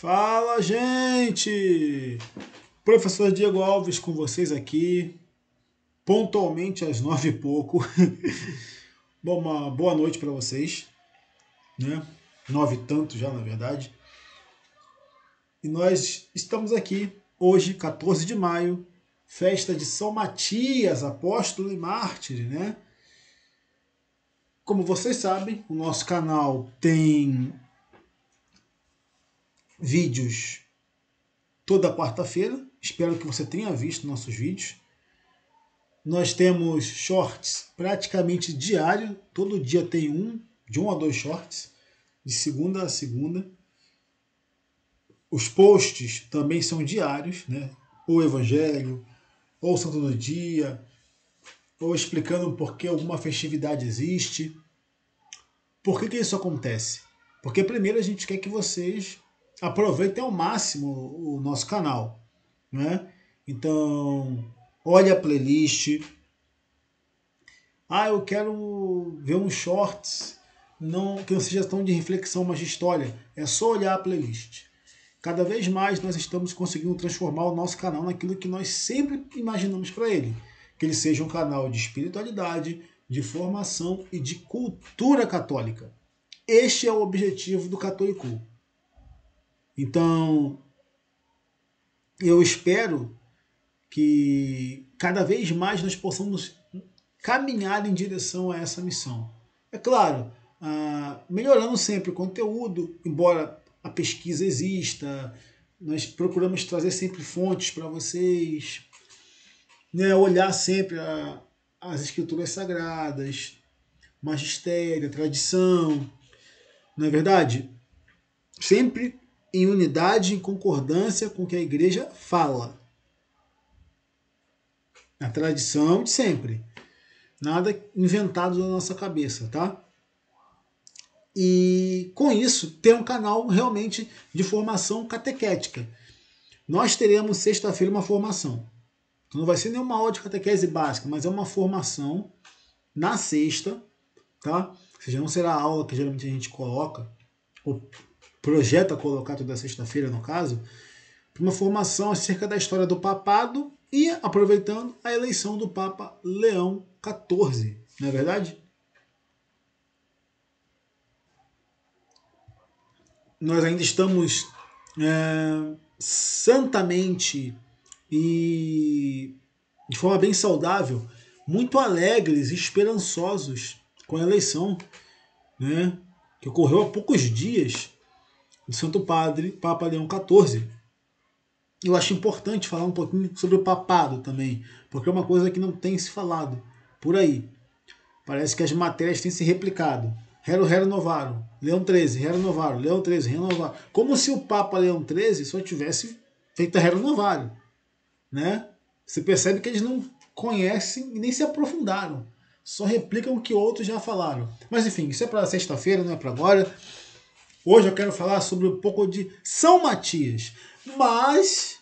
Fala, gente! Professor Diego Alves com vocês aqui, pontualmente às 9h pouco. Bom, uma boa noite para vocês, né? 9 e tanto já, na verdade. E nós estamos aqui hoje, 14 de maio, festa de São Matias, apóstolo e mártir, né? Como vocês sabem, o nosso canal tem vídeos toda quarta-feira. Espero que você tenha visto nossos vídeos. Nós temos shorts praticamente diário. Todo dia tem de 1 a 2 shorts, de segunda a segunda. Os posts também são diários, né? Ou Evangelho, ou Santo do Dia, ou explicando por que alguma festividade existe. Por que isso acontece? Porque primeiro a gente quer que vocês aproveitem ao máximo o nosso canal, né? Então, olha a playlist. Eu quero ver uns shorts que não seja tão de reflexão, mas de história. É só olhar a playlist. Cada vez mais nós estamos conseguindo transformar o nosso canal naquilo que nós sempre imaginamos para ele. Que ele seja um canal de espiritualidade, de formação e de cultura católica. Este é o objetivo do Catolicul. Então, eu espero que cada vez mais nós possamos caminhar em direção a essa missão. É claro, melhorando sempre o conteúdo, embora a pesquisa exista, nós procuramos trazer sempre fontes para vocês, né, olhar sempre as escrituras sagradas, magistério, tradição, não é verdade? Sempre em unidade, em concordância com o que a igreja fala. A tradição de sempre. Nada inventado na nossa cabeça, tá? E com isso, ter um canal realmente de formação catequética. Nós teremos sexta-feira uma formação. Então não vai ser nenhuma aula de catequese básica, mas é uma formação na sexta, tá? Ou seja, não será a aula que geralmente a gente coloca, ou projeta colocar toda sexta-feira, no caso, uma formação acerca da história do papado e aproveitando a eleição do Papa Leão XIV, não é verdade? Nós ainda estamos santamente e de forma bem saudável, muito alegres e esperançosos com a eleição, né, que ocorreu há poucos dias do Santo Padre Papa Leão XIV. Eu acho importante falar um pouquinho sobre o papado também, porque é uma coisa que não tem se falado por aí. Parece que as matérias têm se replicado. Rerum novarum, Leão XIII, Rerum novarum, Leão XIII, Rerum novarum. Como se o Papa Leão XIII só tivesse feito a Rerum novarum, né? Você percebe que eles não conhecem e nem se aprofundaram. Só replicam o que outros já falaram. Mas enfim, isso é para sexta-feira, não é para agora. Hoje eu quero falar sobre um pouco de São Matias. Mas,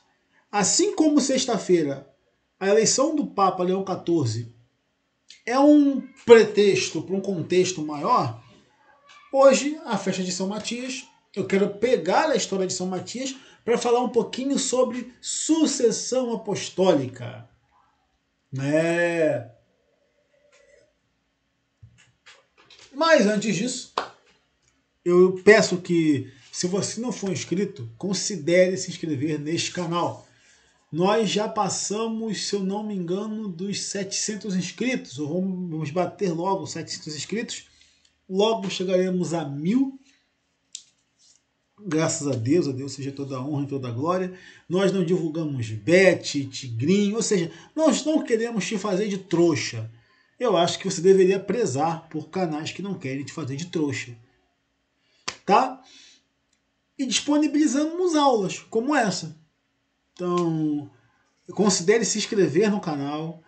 assim como sexta-feira, a eleição do Papa Leão XIV é um pretexto para um contexto maior, hoje, a festa de São Matias, eu quero pegar a história de São Matias para falar um pouquinho sobre sucessão apostólica. Né? Mas antes disso, eu peço que, se você não for inscrito, considere se inscrever neste canal. Nós já passamos, se eu não me engano, dos 700 inscritos. Ou vamos bater logo 700 inscritos. Logo chegaremos a 1000. Graças a Deus seja toda a honra e toda a glória. Nós não divulgamos bet, tigrinho, ou seja, nós não queremos te fazer de trouxa. Eu acho que você deveria prezar por canais que não querem te fazer de trouxa. Tá? E disponibilizamos aulas como essa. Então, considere se inscrever no canal.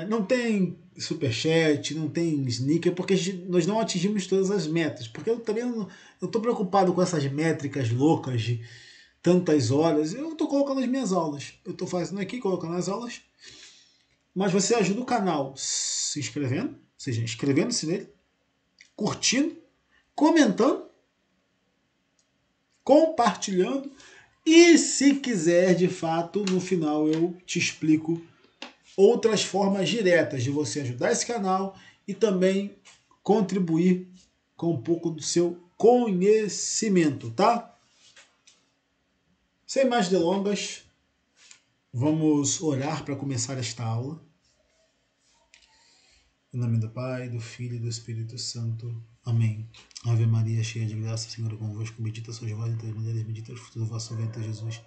Não tem superchat, não tem sneaker, porque nós não atingimos todas as metas. Porque eu também não estou preocupado com essas métricas loucas de tantas horas. Eu estou colocando as minhas aulas. Eu estou fazendo aqui, colocando as aulas. Mas você ajuda o canal se inscrevendo, ou seja, inscrevendo-se nele, curtindo, comentando, compartilhando E se quiser, de fato, no final eu te explico outras formas diretas de você ajudar esse canal e também contribuir com um pouco do seu conhecimento, tá? Sem mais delongas, vamos orar para começar esta aula. Em nome do Pai, do Filho e do Espírito Santo. Amém. Ave Maria, cheia de graça, o Senhor é convosco. Bendita sois vós entre as mulheres, bendito é o fruto do vosso ventre, Jesus.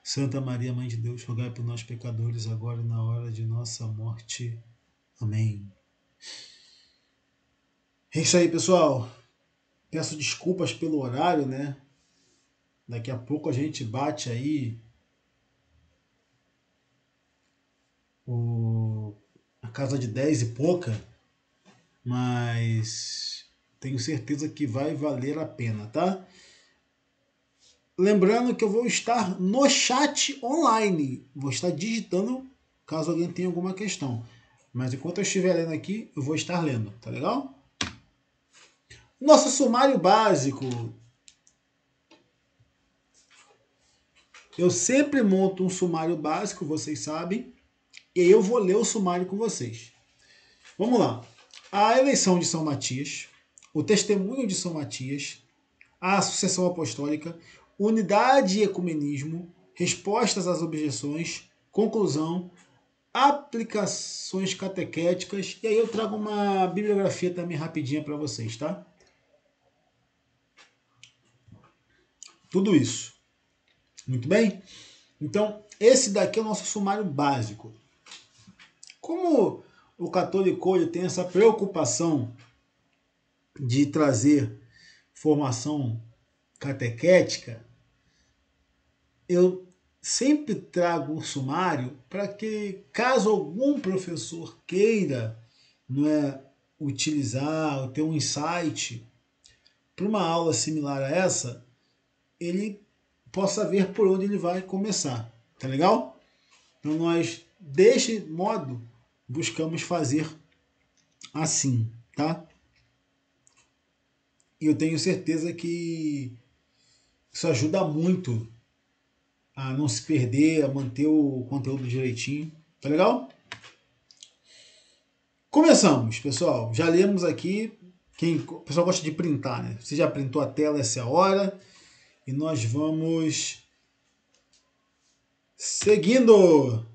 Santa Maria, Mãe de Deus, rogai por nós, pecadores, agora e na hora de nossa morte. Amém. É isso aí, pessoal. Peço desculpas pelo horário, né? Daqui a pouco a gente bate aí a casa de 10 e pouca, mas tenho certeza que vai valer a pena, tá? Lembrando que eu vou estar no chat online, vou estar digitando caso alguém tenha alguma questão. Mas enquanto eu estiver lendo aqui, eu vou estar lendo, tá legal? Nosso sumário básico. Eu sempre monto um sumário básico, vocês sabem, e eu vou ler o sumário com vocês. Vamos lá. A eleição de São Matias, o testemunho de São Matias, a sucessão apostólica, unidade e ecumenismo, respostas às objeções, conclusão, aplicações catequéticas, e aí eu trago uma bibliografia também rapidinha para vocês, tá? Tudo isso. Muito bem? Então, esse daqui é o nosso sumário básico. Como o católico ele tem essa preocupação de trazer formação catequética, eu sempre trago o sumário para que, caso algum professor queira, não é, utilizar ou ter um insight para uma aula similar a essa, ele possa ver por onde ele vai começar. Tá legal? Então nós, deste modo, buscamos fazer assim, tá? E eu tenho certeza que isso ajuda muito a não se perder, a manter o conteúdo direitinho. Tá legal? Começamos, pessoal. Já lemos aqui. O pessoal gosta de printar, né? Você já printou a tela, essa é a hora. E nós vamos seguindo.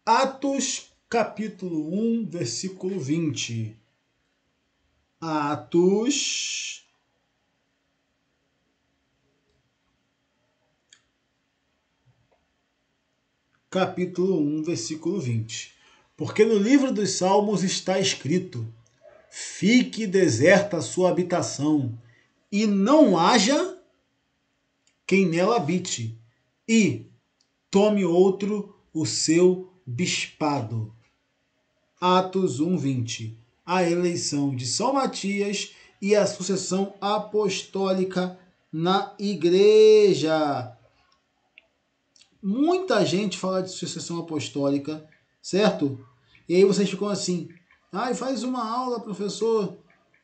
Atos, capítulo 1, versículo 20. Atos, capítulo 1, versículo 20. Porque no livro dos Salmos está escrito: fique deserta a sua habitação, e não haja quem nela habite, e tome outro o seu bispado. Atos 1, 20. A eleição de São Matias e a sucessão apostólica na igreja. Muita gente fala de sucessão apostólica, certo? E aí vocês ficam assim, faz uma aula, professor,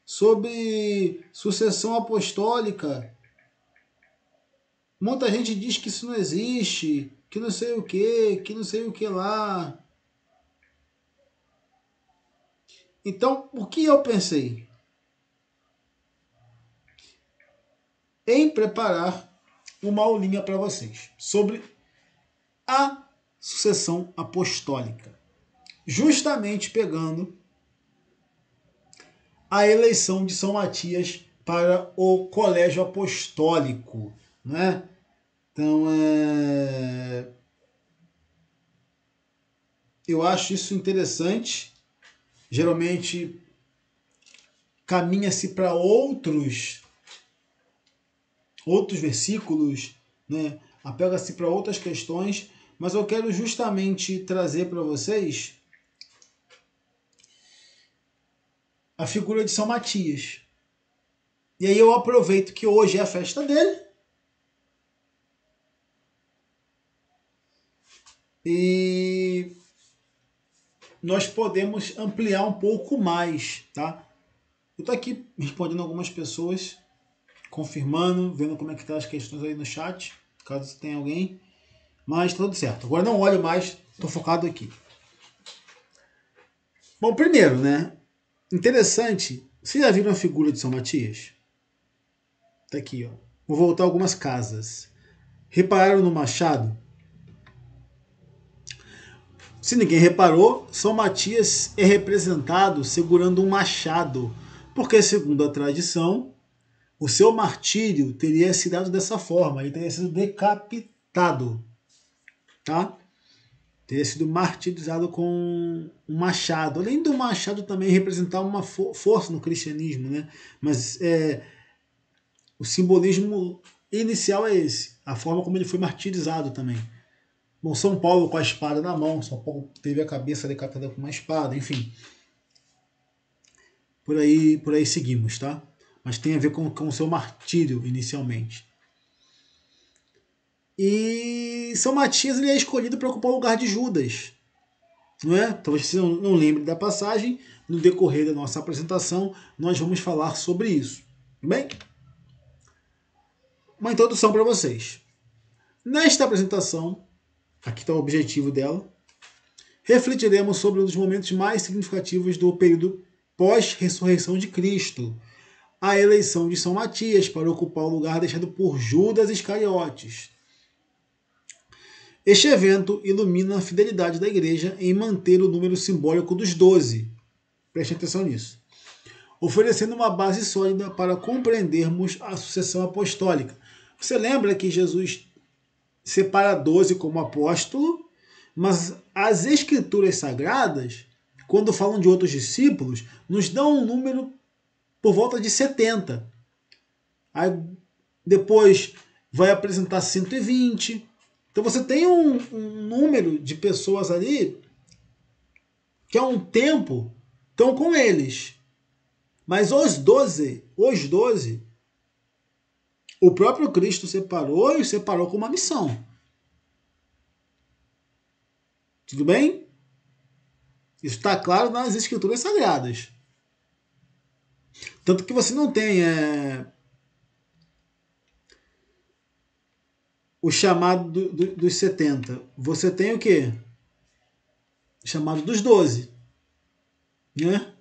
sobre sucessão apostólica. Muita gente diz que isso não existe, que não sei o que não sei o que lá. Então, o que eu pensei? Em preparar uma aulinha para vocês sobre a sucessão apostólica, justamente pegando a eleição de São Matias para o colégio apostólico, né? Então, eu acho isso interessante. Geralmente caminha-se para outros versículos, né? Apega-se para outras questões, mas eu quero justamente trazer para vocês a figura de São Matias. E aí eu aproveito que hoje é a festa dele e nós podemos ampliar um pouco mais, tá? Eu estou aqui respondendo algumas pessoas confirmando, vendo como é que tá as questões aí no chat, caso tenha alguém. Mas tudo certo. Agora não olho mais, estou focado aqui. Bom, primeiro, né? Interessante. Vocês já viram a figura de São Matias? Tá aqui, ó. Vou voltar algumas casas. Repararam no machado? Se ninguém reparou, São Matias é representado segurando um machado, porque, segundo a tradição, o seu martírio teria se dado dessa forma, ele teria sido decapitado, tá? Teria sido martirizado com um machado. Além do machado também representar uma força no cristianismo, né? Mas o simbolismo inicial é esse, a forma como ele foi martirizado também. Bom, São Paulo com a espada na mão, São Paulo teve a cabeça decapitada com uma espada, enfim. Por aí seguimos, tá? Mas tem a ver com o seu martírio inicialmente. E São Matias ele é escolhido para ocupar o lugar de Judas, não é? Talvez você não lembre da passagem, no decorrer da nossa apresentação nós vamos falar sobre isso, tudo bem? Uma introdução para vocês. Nesta apresentação, aqui está o objetivo dela, refletiremos sobre um dos momentos mais significativos do período pós-ressurreição de Cristo, a eleição de São Matias para ocupar o lugar deixado por Judas Iscariotes. Este evento ilumina a fidelidade da Igreja em manter o número simbólico dos 12. Preste atenção nisso. Oferecendo uma base sólida para compreendermos a sucessão apostólica. Você lembra que Jesus separa 12 como apóstolo, mas as Escrituras Sagradas, quando falam de outros discípulos, nos dão um número por volta de 70. Aí depois vai apresentar 120. Então você tem um número de pessoas ali que há um tempo estão com eles. Mas os 12, o próprio Cristo separou e separou com uma missão. Tudo bem? Isso está claro nas Escrituras Sagradas. Tanto que você não tem o chamado dos 70. Você tem o quê? O chamado dos 12. Né?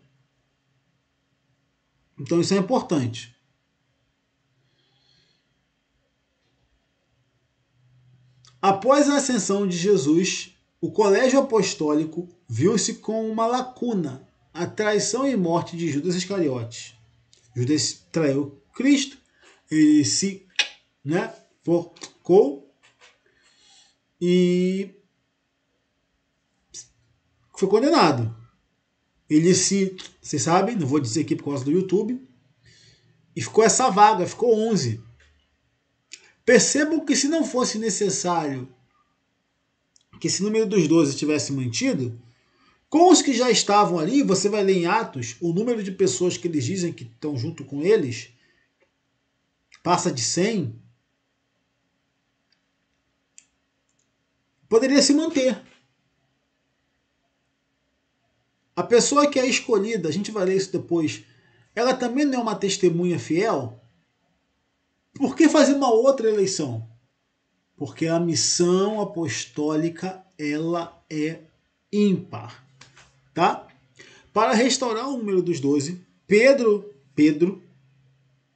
Então isso é importante. Após a ascensão de Jesus, o colégio apostólico viu-se com uma lacuna, a traição e morte de Judas Iscariotes. Judas traiu Cristo, ele se focou e foi condenado. Ele vocês sabem, não vou dizer aqui por causa do YouTube, e ficou essa vaga, ficou 11. Percebam que se não fosse necessário que esse número dos 12 tivesse mantido, com os que já estavam ali, você vai ler em Atos, o número de pessoas que eles dizem que estão junto com eles passa de 100, poderia se manter. A pessoa que é escolhida, a gente vai ler isso depois, ela também não é uma testemunha fiel? Por que fazer uma outra eleição? Porque a missão apostólica ela é ímpar, tá? Para restaurar o número dos 12, Pedro,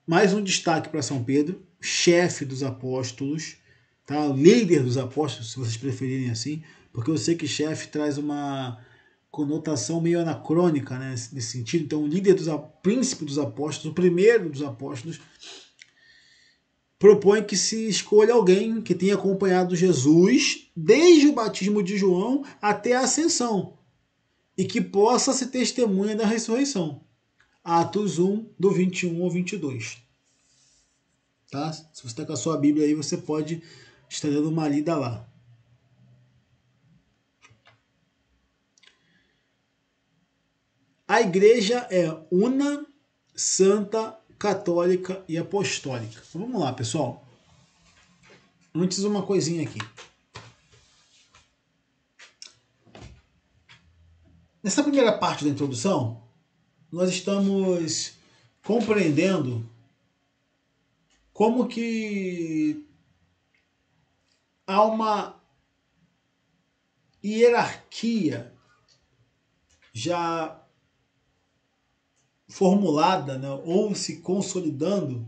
mais um destaque para São Pedro, chefe dos apóstolos, tá? Líder dos apóstolos, se vocês preferirem assim, porque eu sei que chefe traz uma conotação meio anacrônica, né, nesse sentido. Então, o líder príncipe dos apóstolos, o primeiro dos apóstolos, propõe que se escolha alguém que tenha acompanhado Jesus desde o batismo de João até a ascensão e que possa ser testemunha da ressurreição. Atos 1, do 21 ao 22. Tá? Se você está com a sua Bíblia aí, você pode estar dando uma lida lá. A igreja é una, santa, católica e apostólica. Então vamos lá, pessoal. Antes uma coisinha aqui. Nessa primeira parte da introdução, nós estamos compreendendo como que há uma hierarquia já formulada, né, ou se consolidando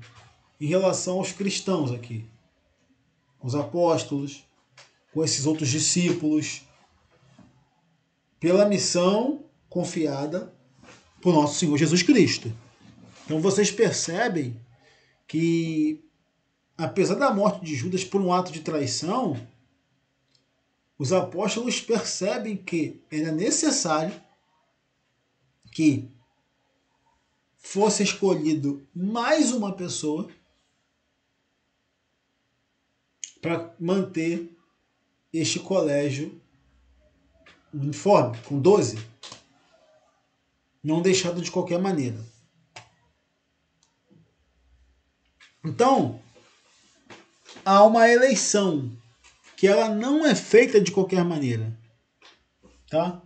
em relação aos cristãos aqui, os apóstolos, com esses outros discípulos, pela missão confiada por nosso Senhor Jesus Cristo. Então vocês percebem que, apesar da morte de Judas por um ato de traição, os apóstolos percebem que era necessário que fosse escolhido mais uma pessoa para manter este colégio uniforme, com 12, não deixado de qualquer maneira. Então, há uma eleição que ela não é feita de qualquer maneira, tá?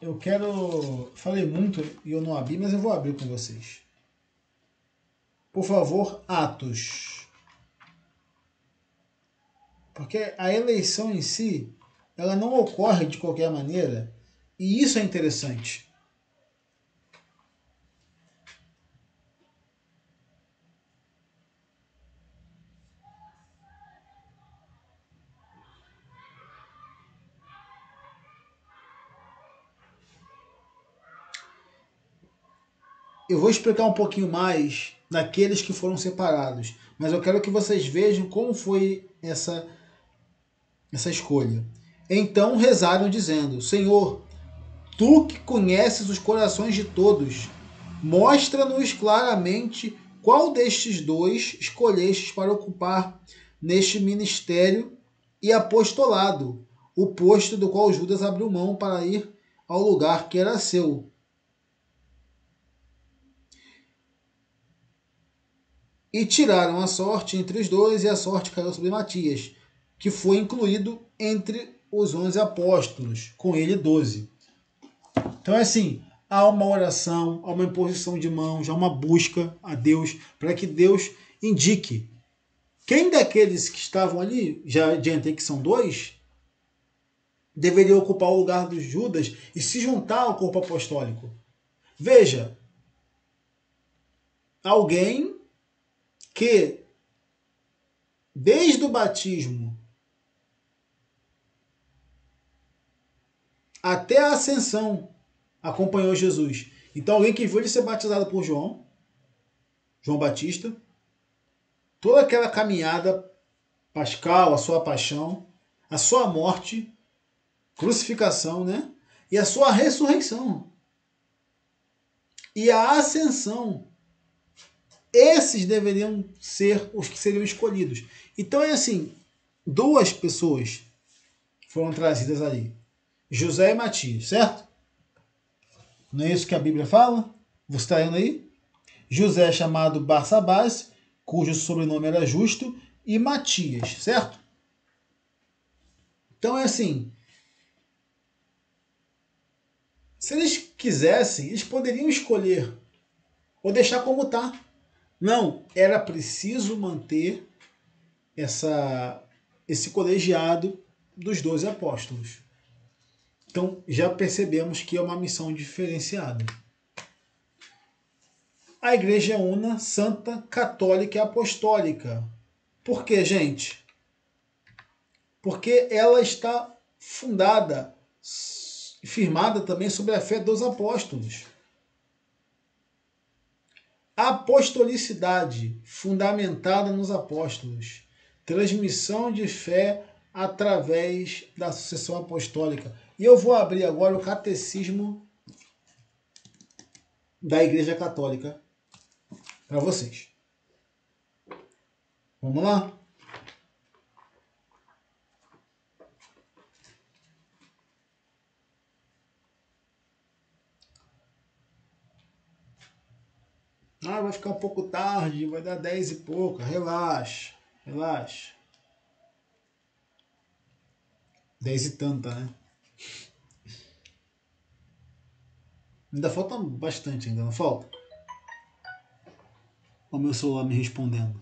Eu quero... Falei muito e eu não abri, mas eu vou abrir com vocês. Por favor, Atos. Porque a eleição em si, ela não ocorre de qualquer maneira, e isso é interessante. Eu vou explicar um pouquinho mais daqueles que foram separados, mas eu quero que vocês vejam como foi essa escolha. Então rezaram dizendo: Senhor, tu que conheces os corações de todos, mostra-nos claramente qual destes dois escolhestes para ocupar neste ministério e apostolado, o posto do qual Judas abriu mão para ir ao lugar que era seu. E tiraram a sorte entre os dois, e a sorte caiu sobre Matias, que foi incluído entre os 11 apóstolos, com ele 12. Então é assim, há uma oração, há uma imposição de mãos, há uma busca a Deus, para que Deus indique quem daqueles que estavam ali, já adiantei que são 2, deveria ocupar o lugar dos Judas e se juntar ao corpo apostólico. Veja, alguém que desde o batismo até a ascensão acompanhou Jesus. Então alguém que viu ele ser batizado por João Batista, toda aquela caminhada pascal, a sua paixão, a sua morte, crucificação, né? E a sua ressurreição. E a ascensão. Esses deveriam ser os que seriam escolhidos. Então é assim, 2 pessoas foram trazidas ali. José e Matias, certo? Não é isso que a Bíblia fala? Você está indo aí? José é chamado Barsabás, cujo sobrenome era Justo, e Matias, certo? Então é assim, se eles quisessem, eles poderiam escolher ou deixar como está. Não, era preciso manter esse colegiado dos 12 apóstolos. Então já percebemos que é uma missão diferenciada. A igreja é una, santa, católica e apostólica. Por quê, gente? Porque ela está fundada, firmada também sobre a fé dos apóstolos. A apostolicidade fundamentada nos apóstolos. Transmissão de fé através da sucessão apostólica. E eu vou abrir agora o catecismo da Igreja Católica para vocês. Vamos lá? Ah, vai ficar um pouco tarde, vai dar 10 e pouco. Relaxa, relaxa. 10 e tanta, né? Ainda falta bastante, ainda não falta? Olha o meu celular me respondendo.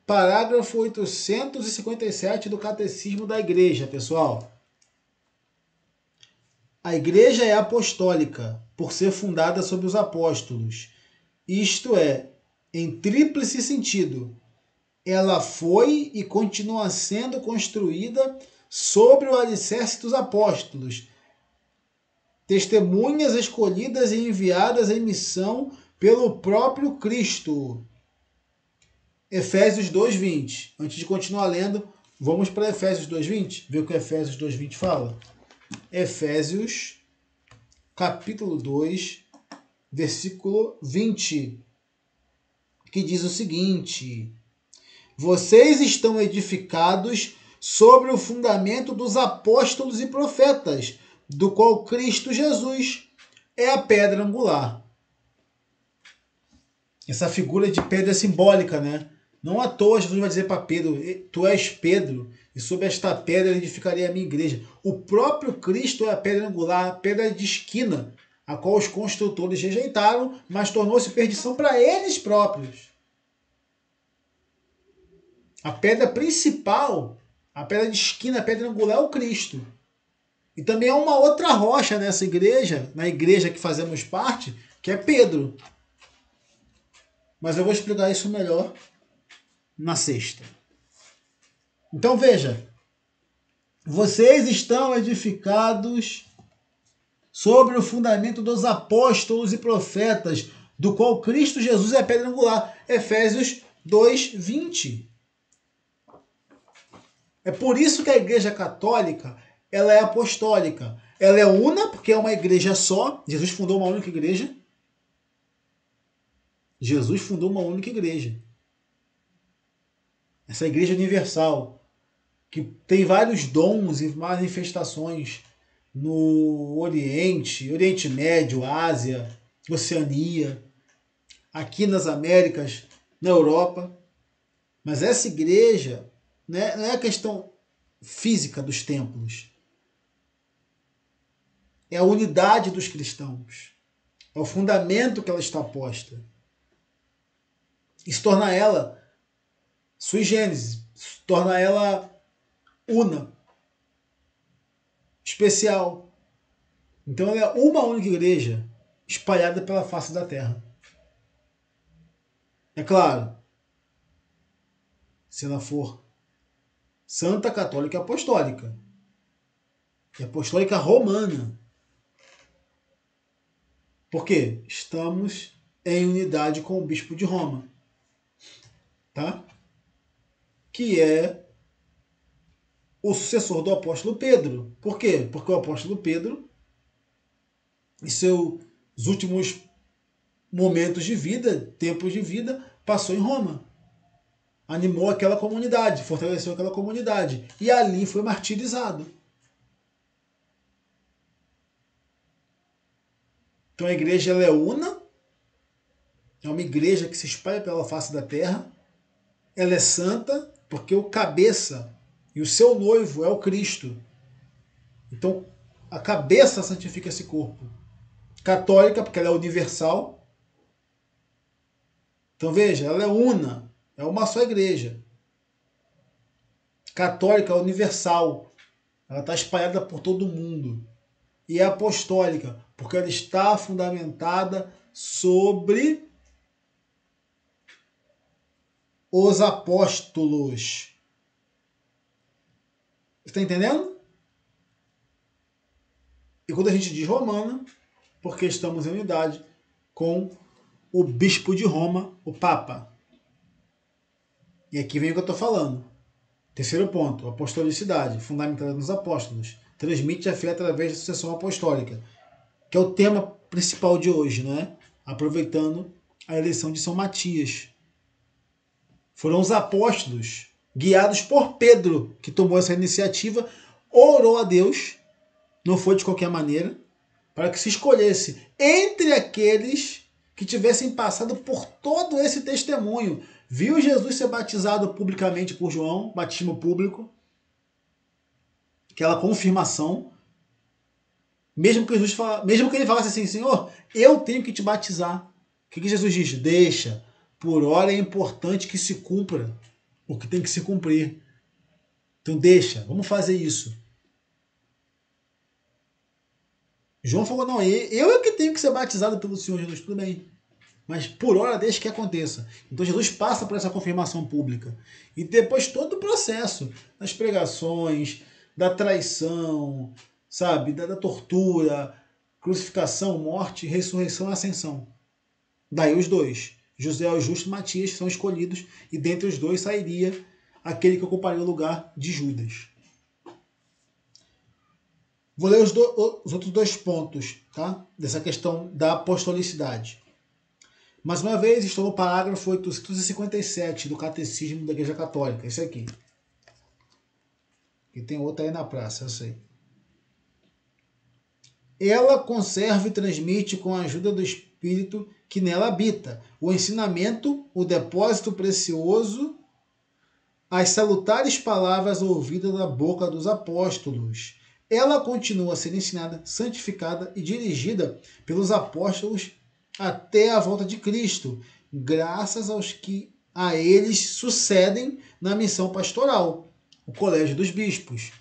Parágrafo 857 do Catecismo da Igreja, pessoal. A Igreja é apostólica, por ser fundada sobre os apóstolos. Isto é, em tríplice sentido. Ela foi e continua sendo construída sobre o alicerce dos apóstolos, testemunhas escolhidas e enviadas em missão pelo próprio Cristo. Efésios 2:20. Antes de continuar lendo, vamos para Efésios 2:20, ver o que Efésios 2:20 fala. Efésios, capítulo 2, versículo 20, que diz o seguinte: vocês estão edificados sobre o fundamento dos apóstolos e profetas, do qual Cristo Jesus é a pedra angular. Essa figura de pedra é simbólica, né? Não à toa Jesus vai dizer para Pedro: tu és Pedro, e sobre esta pedra edificarei a minha igreja. O próprio Cristo é a pedra angular, a pedra de esquina, a qual os construtores rejeitaram, mas tornou-se perdição para eles próprios. A pedra principal, a pedra de esquina, a pedra angular é o Cristo. E também há uma outra rocha nessa igreja, na igreja que fazemos parte, que é Pedro. Mas eu vou explicar isso melhor na sexta. Então veja, vocês estão edificados sobre o fundamento dos apóstolos e profetas, do qual Cristo Jesus é a pedra angular. Efésios 2:20. É por isso que a Igreja Católica ela é apostólica. Ela é una, porque é uma igreja só. Jesus fundou uma única igreja. Jesus fundou uma única igreja. Essa igreja universal, que tem vários dons e manifestações no Oriente, Oriente Médio, Ásia, Oceania, aqui nas Américas, na Europa. Mas essa igreja, né, não é a questão física dos templos. É a unidade dos cristãos. É o fundamento que ela está posta. Isso torna ela sui generis, torna ela una, especial. Então ela é uma única igreja espalhada pela face da terra. É claro, se ela for santa, católica e apostólica. E apostólica romana. Por quê? Estamos em unidade com o bispo de Roma. Tá? Que é o sucessor do apóstolo Pedro. Por quê? Porque o apóstolo Pedro, em seus últimos momentos de vida, tempos de vida, passou em Roma. Animou aquela comunidade, fortaleceu aquela comunidade. E ali foi martirizado. Então a igreja ela é una, é uma igreja que se espalha pela face da terra. Ela é santa, porque o cabeça e o seu noivo é o Cristo. Então a cabeça santifica esse corpo. Católica, porque ela é universal. Então veja, ela é una, é uma só igreja. Católica, universal, ela está espalhada por todo o mundo. E é apostólica, porque ela está fundamentada sobre os apóstolos. Está entendendo? E quando a gente diz romana, porque estamos em unidade com o bispo de Roma, o Papa. E aqui vem o que eu estou falando. Terceiro ponto, apostolicidade, fundamentada nos apóstolos. Transmite a fé através da sucessão apostólica, que é o tema principal de hoje, né? Aproveitando a eleição de São Matias. Foram os apóstolos, guiados por Pedro, que tomou essa iniciativa, orou a Deus, não foi de qualquer maneira, para que se escolhesse entre aqueles que tivessem passado por todo esse testemunho. Viu Jesus ser batizado publicamente por João, batismo público, aquela confirmação, Mesmo que ele falasse assim, Senhor, eu tenho que te batizar. O que Jesus diz? Deixa. Por hora é importante que se cumpra o que tem que se cumprir. Então deixa, vamos fazer isso. João falou, não, eu é que tenho que ser batizado pelo Senhor Jesus, tudo bem. Mas por hora deixa que aconteça. Então Jesus passa por essa confirmação pública. E depois todo o processo das pregações, da traição, sabe, da tortura, crucificação, morte, ressurreição e ascensão. Daí os dois, José o Justo e Matias, são escolhidos, e dentre os dois sairia aquele que ocuparia o lugar de Judas. Vou ler os outros dois pontos, tá? Dessa questão da apostolicidade. Mais uma vez, estou no parágrafo 857 do Catecismo da Igreja Católica. Esse aqui. E tem outro aí na praça, eu sei. Ela conserva e transmite com a ajuda do Espírito que nela habita o ensinamento, o depósito precioso, as salutares palavras ouvidas da boca dos apóstolos. Ela continua a ser ensinada, santificada e dirigida pelos apóstolos até a volta de Cristo, graças aos que a eles sucedem na missão pastoral, o colégio dos bispos.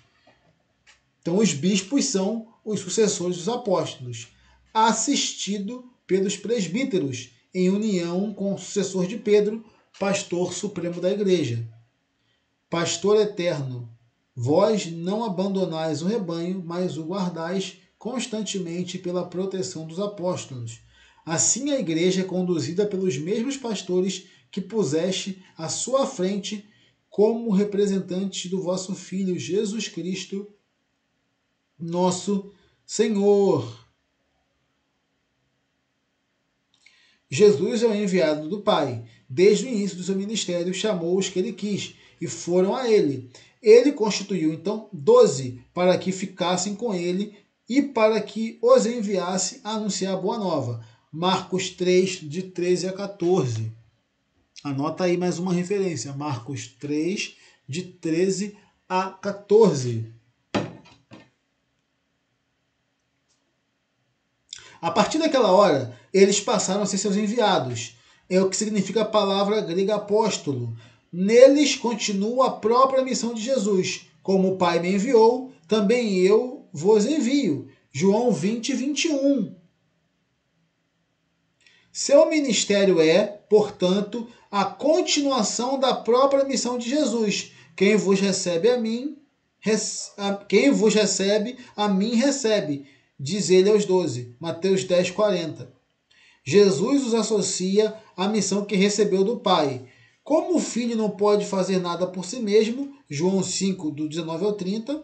Então, os bispos são os sucessores dos apóstolos, assistido pelos presbíteros, em união com o sucessor de Pedro, pastor supremo da igreja. Pastor eterno, vós não abandonais o rebanho, mas o guardais constantemente pela proteção dos apóstolos. Assim a igreja é conduzida pelos mesmos pastores que puseste à sua frente como representantes do vosso Filho Jesus Cristo, nosso Senhor. Jesus é o enviado do Pai. Desde o início do seu ministério, chamou os que ele quis, e foram a ele. Ele constituiu, então, 12 para que ficassem com ele e para que os enviasse a anunciar a boa nova. Marcos 3, de 13 a 14. Anota aí mais uma referência. Marcos 3, de 13 a 14. A partir daquela hora, eles passaram a ser seus enviados. É o que significa a palavra grega apóstolo. Neles continua a própria missão de Jesus. Como o Pai me enviou, também eu vos envio. João 20, 21. Seu ministério é, portanto, a continuação da própria missão de Jesus. Quem vos recebe a mim, recebe, diz ele aos 12. Mateus 10, 40. Jesus os associa à missão que recebeu do Pai. Como o Filho não pode fazer nada por si mesmo, João 5, do 19 ao 30,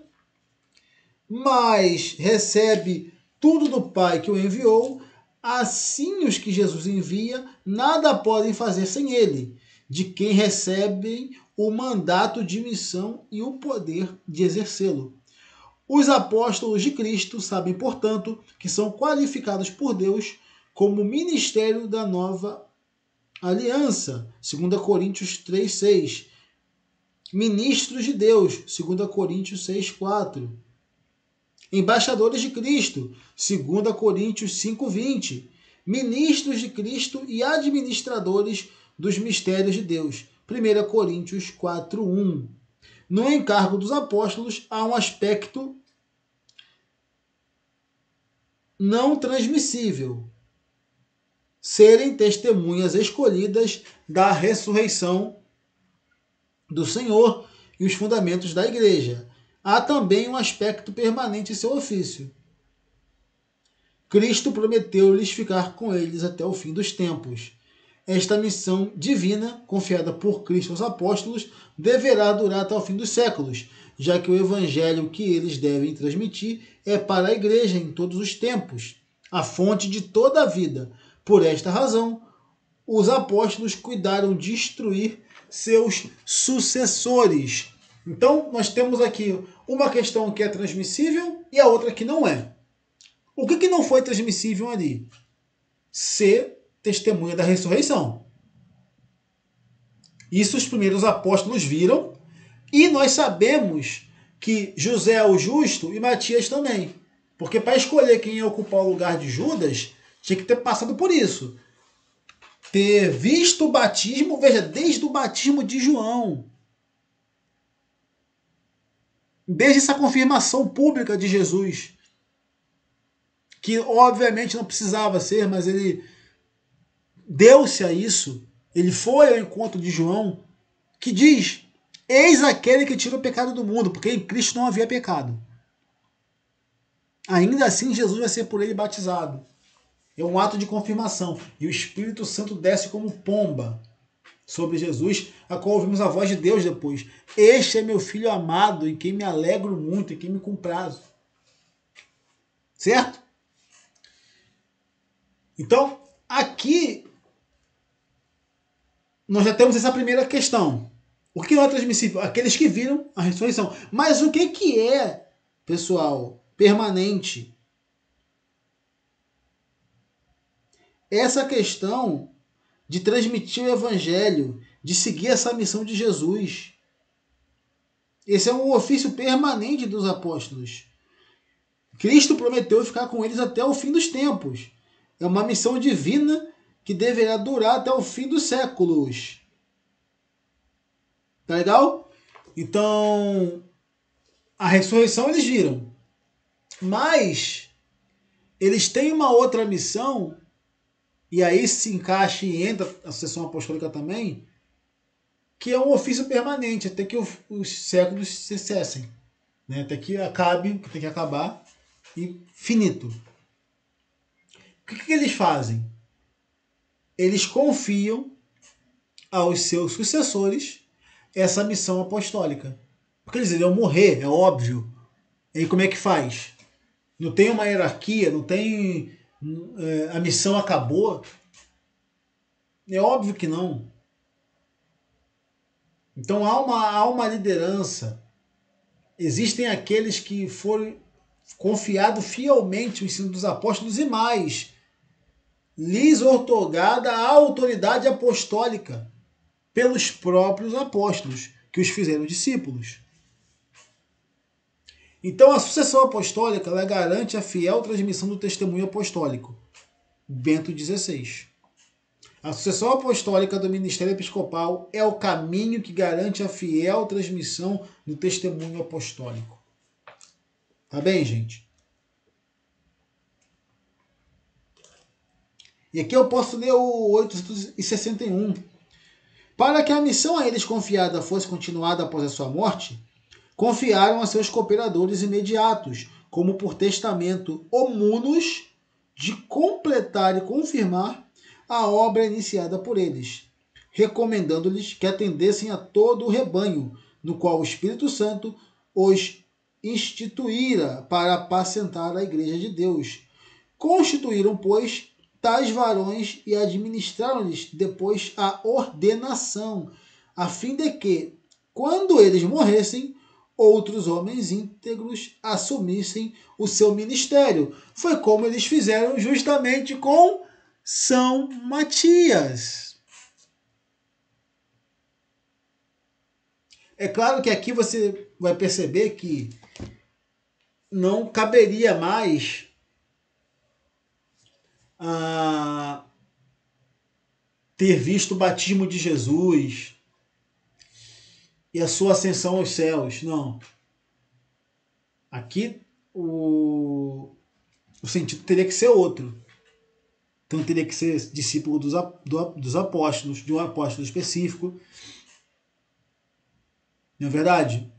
mas recebe tudo do Pai que o enviou, assim os que Jesus envia nada podem fazer sem ele, de quem recebem o mandato de missão e o poder de exercê-lo. Os apóstolos de Cristo sabem, portanto, que são qualificados por Deus como ministério da nova aliança, 2 Coríntios 3, 6. Ministros de Deus, 2 Coríntios 6, 4. Embaixadores de Cristo, 2 Coríntios 5, 20. Ministros de Cristo e administradores dos mistérios de Deus, 1 Coríntios 4, 1. No encargo dos apóstolos há um aspecto não transmissível: serem testemunhas escolhidas da ressurreição do Senhor e os fundamentos da igreja. Há também um aspecto permanente em seu ofício. Cristo prometeu-lhes ficar com eles até o fim dos tempos. Esta missão divina, confiada por Cristo aos apóstolos, deverá durar até o fim dos séculos, já que o evangelho que eles devem transmitir é para a igreja em todos os tempos, a fonte de toda a vida. Por esta razão, os apóstolos cuidaram de instruir seus sucessores. Então, nós temos aqui uma questão que é transmissível e a outra que não é. O que não foi transmissível ali? Ser testemunha da ressurreição. Isso os primeiros apóstolos viram, e nós sabemos que José o Justo e Matias também. Porque para escolher quem ia ocupar o lugar de Judas, tinha que ter passado por isso. Ter visto o batismo, veja, desde o batismo de João. Desde essa confirmação pública de Jesus. Que obviamente não precisava ser, mas ele deu-se a isso. Ele foi ao encontro de João, que diz: eis aquele que tira o pecado do mundo, porque em Cristo não havia pecado. Ainda assim, Jesus vai ser por ele batizado. É um ato de confirmação. E o Espírito Santo desce como pomba sobre Jesus, a qual ouvimos a voz de Deus depois. Este é meu filho amado, em quem me alegro muito, em quem me comprazo. Certo? Então, aqui nós já temos essa primeira questão. O que não é transmissível? Aqueles que viram a ressurreição. Mas o que é, pessoal, permanente? Essa questão de transmitir o evangelho, de seguir essa missão de Jesus. Esse é um ofício permanente dos apóstolos. Cristo prometeu ficar com eles até o fim dos tempos. É uma missão divina que deverá durar até o fim dos séculos. Tá legal? Então, a ressurreição eles viram. Mas eles têm uma outra missão, e aí se encaixa e entra a sucessão apostólica também, que é um ofício permanente, até que os séculos se cessem. Né? Até que acabe, que tem que acabar, e finito. O que eles fazem? Eles confiam aos seus sucessores essa missão apostólica. Porque eles iriam morrer, é óbvio. E aí como é que faz? Não tem uma hierarquia, não tem... a missão acabou. É óbvio que não. Então há uma liderança. Existem aqueles que foram confiados fielmente o ensino dos apóstolos e mais, lhes outorgada a autoridade apostólica pelos próprios apóstolos, que os fizeram discípulos. Então a sucessão apostólica ela garante a fiel transmissão do testemunho apostólico. Bento XVI. A sucessão apostólica do ministério episcopal é o caminho que garante a fiel transmissão do testemunho apostólico. Tá bem, gente? E aqui eu posso ler o 861. Para que a missão a eles confiada fosse continuada após a sua morte, confiaram a seus cooperadores imediatos, como por testamento, omunos de completar e confirmar a obra iniciada por eles, recomendando-lhes que atendessem a todo o rebanho, no qual o Espírito Santo os instituíra para apacentar a Igreja de Deus. Constituíram, pois, tais varões e administraram-lhes depois a ordenação, a fim de que, quando eles morressem, outros homens íntegros assumissem o seu ministério. Foi como eles fizeram justamente com São Matias. É claro que aqui você vai perceber que não caberia mais a ter visto o batismo de Jesus e a sua ascensão aos céus. Não. Aqui o sentido teria que ser outro. Então teria que ser discípulo dos apóstolos, de um apóstolo específico. Não é verdade?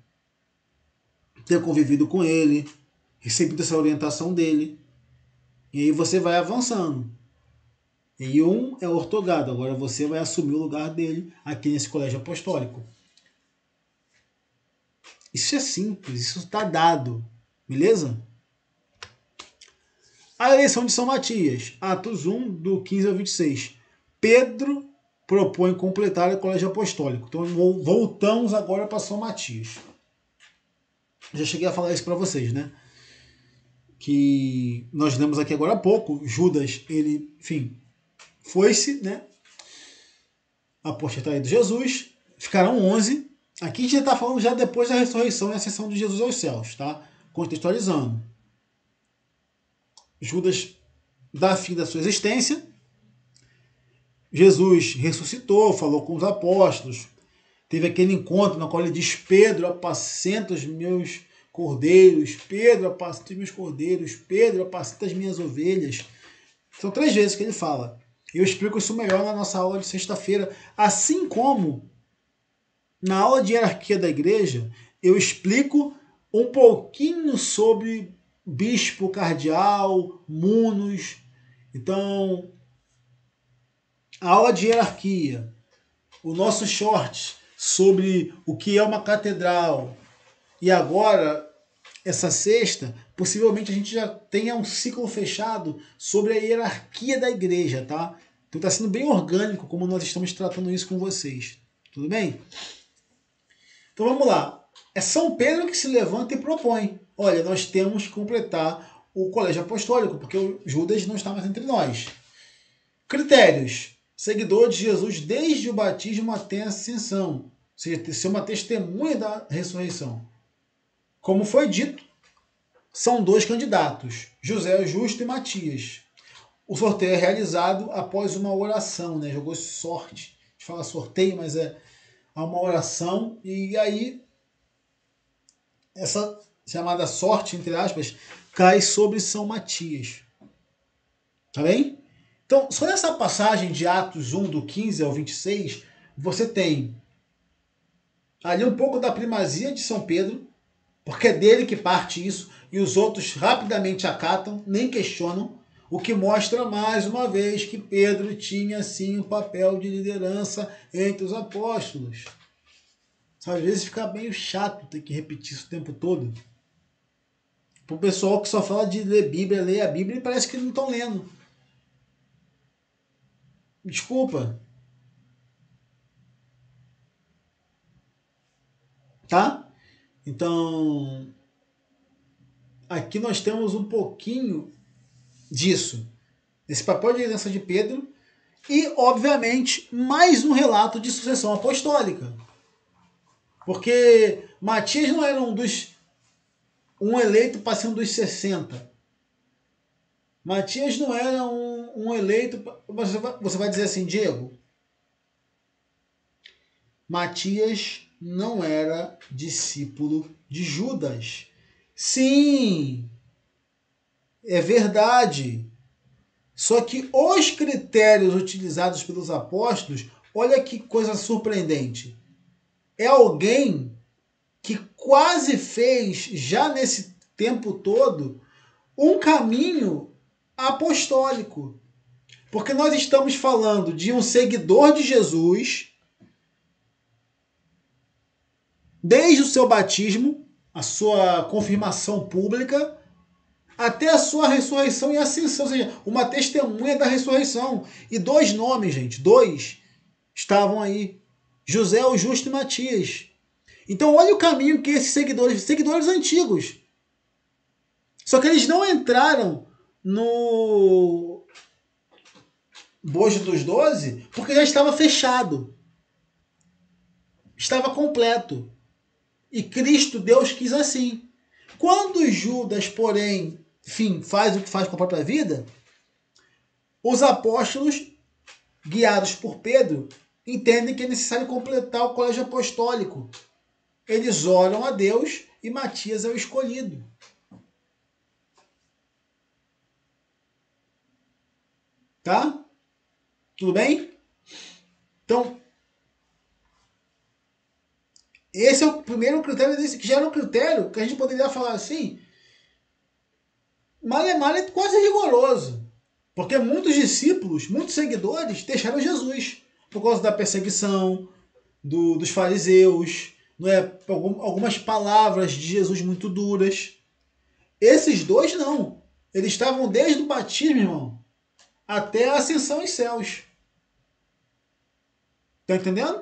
Ter convivido com ele, recebido essa orientação dele. E aí você vai avançando. E um é ortogado, agora você vai assumir o lugar dele aqui nesse colégio apostólico. Isso é simples, isso está dado. Beleza? A eleição de São Matias, Atos 1, do 15 ao 26. Pedro propõe completar o colégio apostólico. Então voltamos agora para São Matias. Já cheguei a falar isso para vocês, né? Que nós lemos aqui agora há pouco. Judas, ele, enfim, foi-se, né? Apostatário de Jesus. Ficaram 11. Aqui a gente está falando já depois da ressurreição e ascensão de Jesus aos céus, tá? Contextualizando. Judas dá fim da sua existência. Jesus ressuscitou, falou com os apóstolos, teve aquele encontro na qual ele diz: Pedro, apacenta os meus cordeiros, Pedro, apacenta os meus cordeiros, Pedro, apacenta as minhas ovelhas. São 3 vezes que ele fala. Eu explico isso melhor na nossa aula de sexta-feira, assim como na aula de hierarquia da igreja, eu explico um pouquinho sobre bispo, cardeal, munos. Então, a aula de hierarquia, o nosso short sobre o que é uma catedral, e agora, essa sexta, possivelmente a gente já tenha um ciclo fechado sobre a hierarquia da igreja, tá? Então está sendo bem orgânico como nós estamos tratando isso com vocês. Tudo bem? Então vamos lá. É São Pedro que se levanta e propõe: olha, nós temos que completar o colégio apostólico, porque o Judas não está mais entre nós. Critérios: seguidor de Jesus desde o batismo até a ascensão, ou seja, ser uma testemunha da ressurreição. Como foi dito, são 2 candidatos, José o Justo e Matias. O sorteio é realizado após uma oração, né? Jogou sorte. A gente fala sorteio, mas há uma oração, e aí essa chamada sorte, entre aspas, cai sobre São Matias. Tá bem? Então, só nessa passagem de Atos 1, do 15 ao 26, você tem ali um pouco da primazia de São Pedro, porque é dele que parte isso, e os outros rapidamente acatam, nem questionam, o que mostra mais uma vez que Pedro tinha sim um papel de liderança entre os apóstolos. Às vezes fica meio chato ter que repetir isso o tempo todo. Pro pessoal que só fala de ler a Bíblia e parece que não estão lendo. Desculpa. Tá? Então, aqui nós temos um pouquinho disso. Esse papel de liderança de Pedro e, obviamente, mais um relato de sucessão apostólica. Porque Matias não era um eleito para ser um dos 60. Matias não era um eleito... Você vai dizer assim, Diego, Matias não era discípulo de Judas. Sim, é verdade. Só que os critérios utilizados pelos apóstolos, olha que coisa surpreendente. É alguém que quase fez, já nesse tempo todo, um caminho apostólico. Porque nós estamos falando de um seguidor de Jesus, desde o seu batismo, a sua confirmação pública, até a sua ressurreição e ascensão, ou seja, uma testemunha da ressurreição. E 2 nomes, gente, 2 estavam aí: José o Justo e Matias. Então olha o caminho que esses seguidores antigos. Só que eles não entraram no bojo dos 12 porque já estava fechado. Estava completo. E Cristo, Deus quis assim. Quando Judas, porém, enfim, faz o que faz com a própria vida, os apóstolos, guiados por Pedro, entendem que é necessário completar o colégio apostólico. Eles oram a Deus e Matias é o escolhido. Tá? Tudo bem? Então, esse é o primeiro critério desse, que já era um critério que a gente poderia falar assim, male quase rigoroso. Porque muitos discípulos, muitos seguidores deixaram Jesus por causa da perseguição dos fariseus, não é? Algumas palavras de Jesus muito duras. Esses 2 não. Eles estavam desde o batismo, irmão, até a ascensão aos céus. Tá entendendo?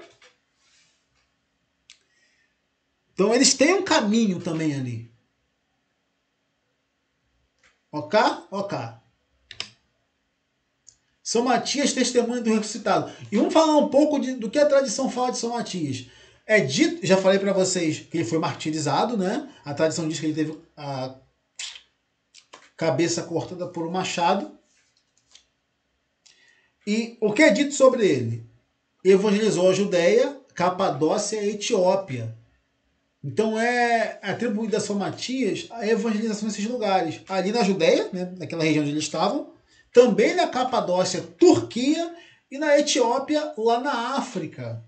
Então eles têm um caminho também ali. Ok? Ok. São Matias, testemunho do ressuscitado. E vamos falar um pouco do que a tradição fala de São Matias. É dito, já falei para vocês que ele foi martirizado, né? A tradição diz que ele teve a cabeça cortada por um machado. E o que é dito sobre ele? Evangelizou a Judéia, Capadócia e Etiópia. Então é atribuído a São Matias a evangelização nesses lugares. Ali na Judéia, né, naquela região onde eles estavam, também na Capadócia, Turquia, e na Etiópia, lá na África.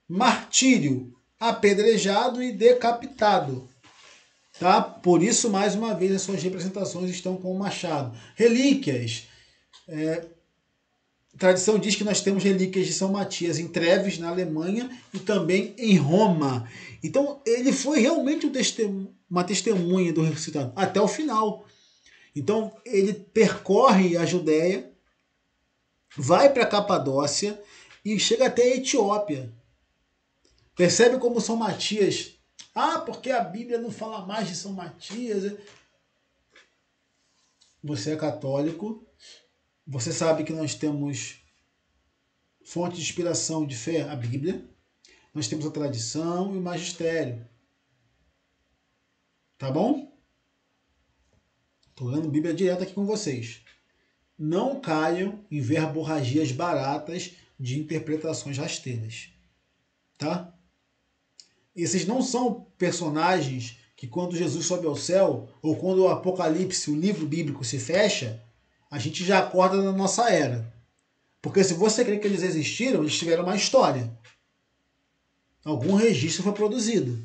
Martírio, apedrejado e decapitado. Tá? Por isso, mais uma vez, as suas representações estão com o machado. Relíquias. A tradição diz que nós temos relíquias de São Matias em Treves, na Alemanha, e também em Roma. Então, ele foi realmente uma testemunha do ressuscitado, até o final. Então, ele percorre a Judéia, vai para a Capadócia e chega até a Etiópia. Percebe como São Matias... porque a Bíblia não fala mais de São Matias. Você é católico, você sabe que nós temos fonte de inspiração de fé, a Bíblia. Nós temos a tradição e o magistério. Tá bom? Estou lendo Bíblia direto aqui com vocês. Não caiam em verborragias baratas de interpretações rasteiras. Tá? Esses não são personagens que quando Jesus sobe ao céu, ou quando o Apocalipse, o livro bíblico, se fecha, a gente já acorda na nossa era. Porque se você crê que eles existiram, eles tiveram uma história. Algum registro foi produzido.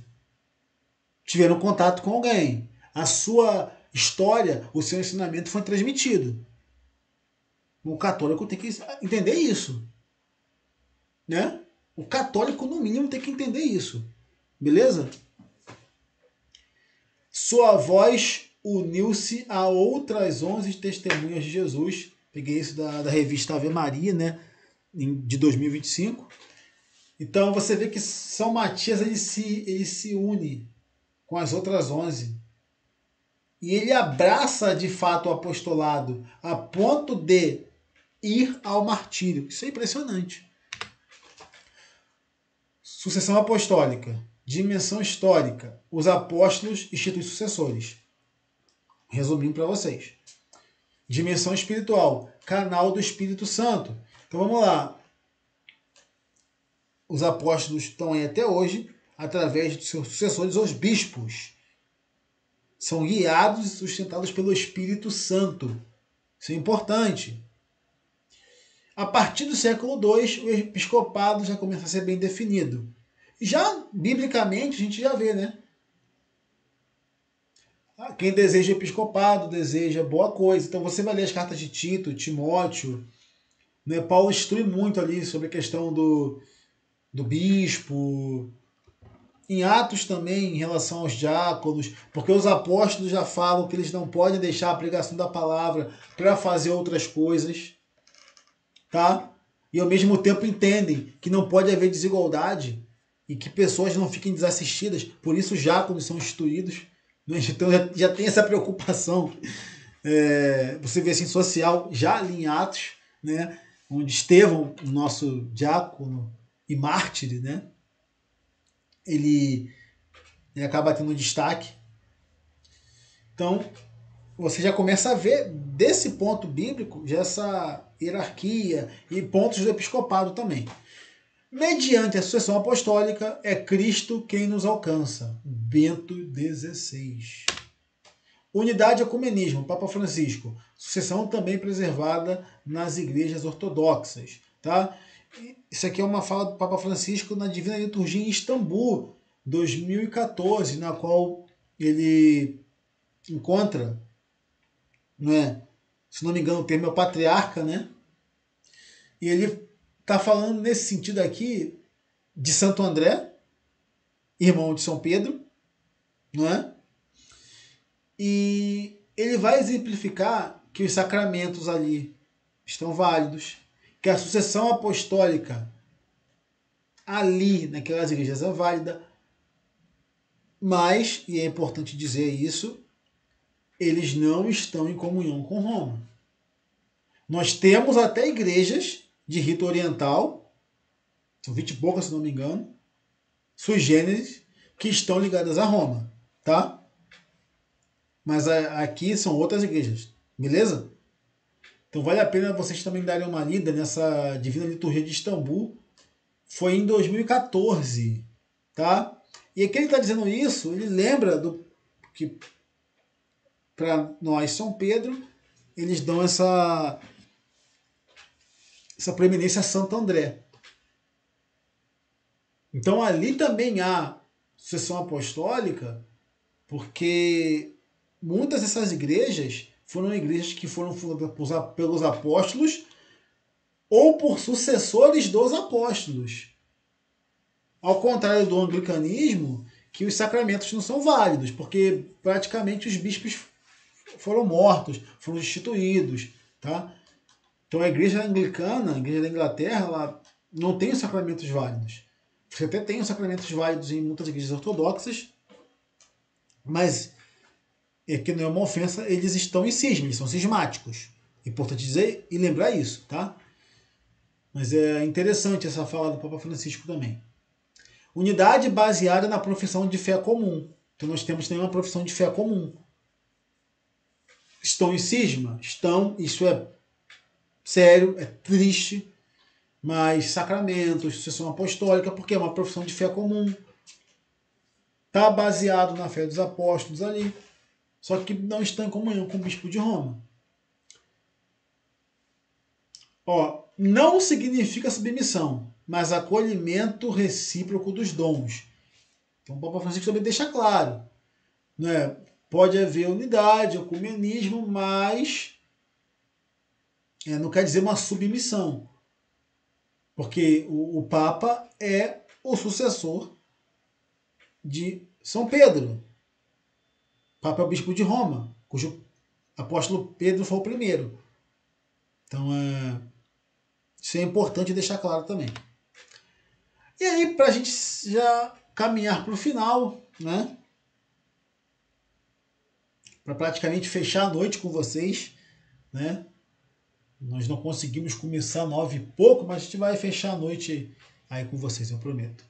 Tiveram contato com alguém. A sua história, o seu ensinamento foi transmitido. O católico tem que entender isso. Né? O católico, no mínimo, tem que entender isso. Beleza? Sua voz uniu-se a outras 11 testemunhas de Jesus. Peguei isso da revista Ave Maria, né? De 2025. Então você vê que São Matias ele se une com as outras 11. E ele abraça de fato o apostolado a ponto de ir ao martírio. Isso é impressionante. Sucessão apostólica. Dimensão histórica. Os apóstolos instituem sucessores. Resumindo para vocês. Dimensão espiritual. Canal do Espírito Santo. Então vamos lá. Os apóstolos estão aí até hoje através de seus sucessores, os bispos. São guiados e sustentados pelo Espírito Santo. Isso é importante. A partir do século II, o episcopado já começa a ser bem definido. Já, biblicamente, a gente já vê, né? Quem deseja episcopado, deseja boa coisa. Então você vai ler as cartas de Tito, Timóteo. Né? Paulo instrui muito ali sobre a questão do bispo. Em Atos também, em relação aos diáconos, porque os apóstolos já falam que eles não podem deixar a pregação da palavra para fazer outras coisas. Tá? E ao mesmo tempo entendem que não pode haver desigualdade e que pessoas não fiquem desassistidas, por isso diáconos são instituídos. Né? Então já tem essa preocupação. Você vê assim, social, já ali em Atos, né? Onde Estevão, o nosso diácono e mártir, né? Ele acaba tendo destaque. Então, você já começa a ver desse ponto bíblico já essa hierarquia e pontos do episcopado também. Mediante a sucessão apostólica, é Cristo quem nos alcança. Bento XVI. Unidade e ecumenismo, Papa Francisco. Sucessão também preservada nas igrejas ortodoxas. Tá? Isso aqui é uma fala do Papa Francisco na Divina Liturgia em Istambul, 2014, na qual ele encontra, se não me engano o termo é o patriarca, né? E ele está falando nesse sentido aqui de Santo André, irmão de São Pedro, não é? E ele vai exemplificar que os sacramentos ali estão válidos, que a sucessão apostólica ali naquelas igrejas é válida, mas, e é importante dizer isso, eles não estão em comunhão com Roma. Nós temos até igrejas de rito oriental, são 20 e poucas, se não me engano, sui generis, que estão ligadas a Roma, tá? Mas aqui são outras igrejas, beleza? Então vale a pena vocês também darem uma lida nessa Divina Liturgia de Istambul. Foi em 2014, tá? E aqui ele está dizendo isso, ele lembra do que para nós, São Pedro, eles dão essa preeminência a Santo André. Então ali também há sucessão apostólica, porque muitas dessas igrejas foram igrejas que foram fundadas pelos apóstolos ou por sucessores dos apóstolos. Ao contrário do anglicanismo, que os sacramentos não são válidos, porque praticamente os bispos foram mortos, foram destituídos, tá? Então a igreja anglicana, a igreja da Inglaterra, ela não tem os sacramentos válidos. Você até tem os sacramentos válidos em muitas igrejas ortodoxas, mas é que não é uma ofensa, eles estão em cisma, eles são cismáticos. Importante dizer e lembrar isso, tá? Mas é interessante essa fala do Papa Francisco também. Unidade baseada na profissão de fé comum. Então nós temos também uma profissão de fé comum. Estão em cisma? Estão, isso é sério, é triste, mas sacramentos, sucessão apostólica, porque é uma profissão de fé comum. Está baseado na fé dos apóstolos ali, só que não está em comunhão com o bispo de Roma. Ó, não significa submissão, mas acolhimento recíproco dos dons. Então o Papa Francisco também deixa claro, né? Pode haver unidade, ecumenismo, mas não quer dizer uma submissão. Porque o Papa é o sucessor de São Pedro. O Papa é o bispo de Roma, cujo apóstolo Pedro foi o primeiro. Então, isso é importante deixar claro também. E aí, para a gente já caminhar para o final, né? Para praticamente fechar a noite com vocês, né? Nós não conseguimos começar 9 e pouco, mas a gente vai fechar a noite aí com vocês, eu prometo.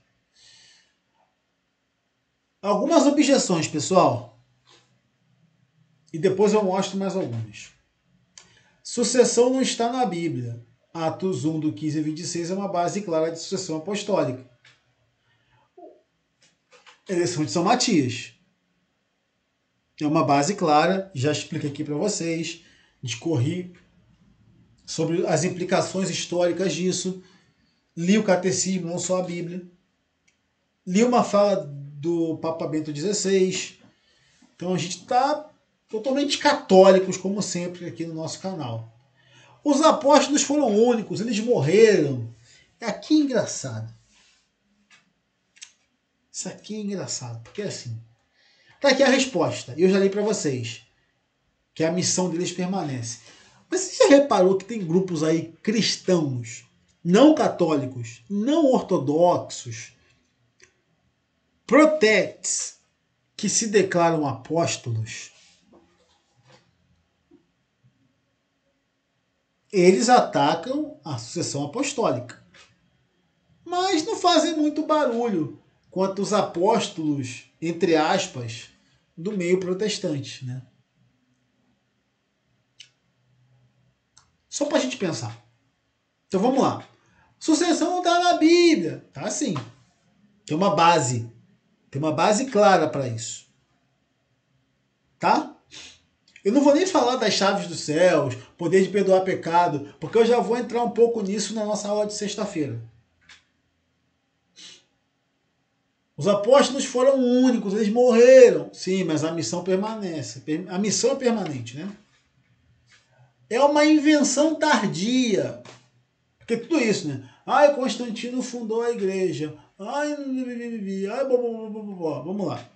Algumas objeções, pessoal. E depois eu mostro mais algumas. Sucessão não está na Bíblia. Atos 1, do 15 a 26 é uma base clara de sucessão apostólica. Eleição de São Matias. É uma base clara, já expliquei aqui para vocês, discorri sobre as implicações históricas disso, li o catecismo, não só a Bíblia, li uma fala do Papa Bento XVI, então a gente está totalmente católicos, como sempre, aqui no nosso canal. Os apóstolos foram únicos, eles morreram. Aqui é engraçado. Isso aqui é engraçado, porque é assim. Tá aqui a resposta, e eu já li para vocês, que a missão deles permanece. Mas você já reparou que tem grupos aí cristãos, não católicos, não ortodoxos, protestantes, que se declaram apóstolos? Eles atacam a sucessão apostólica, mas não fazem muito barulho quanto os apóstolos, entre aspas, do meio protestante, né? Só para a gente pensar. Então vamos lá. Sucessão não está na Bíblia. Tá sim. Tem uma base. Tem uma base clara para isso. Tá? Eu não vou nem falar das chaves dos céus, poder de perdoar pecado, porque eu já vou entrar um pouco nisso na nossa aula de sexta-feira. Os apóstolos foram únicos, eles morreram. Sim, mas a missão permanece. A missão é permanente, né? É uma invenção tardia. Porque tudo isso, né? Ai, Constantino fundou a igreja. Ai, vamos lá.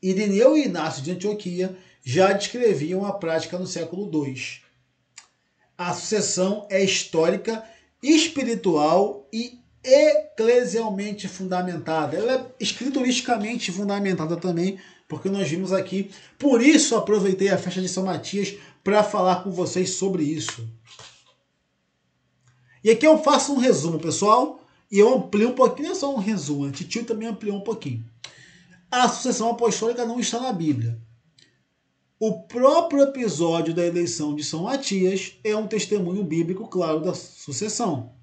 Irineu e Inácio de Antioquia já descreviam a prática no século II. A sucessão é histórica, espiritual e eclesialmente fundamentada. Ela é escrituristicamente fundamentada também, porque nós vimos aqui. Por isso aproveitei a festa de São Matias para falar com vocês sobre isso. E aqui eu faço um resumo, pessoal, e eu amplio um pouquinho, não é só um resumo, a Titio também ampliou um pouquinho. A sucessão apostólica não está na Bíblia. O próprio episódio da eleição de São Matias é um testemunho bíblico claro da sucessão.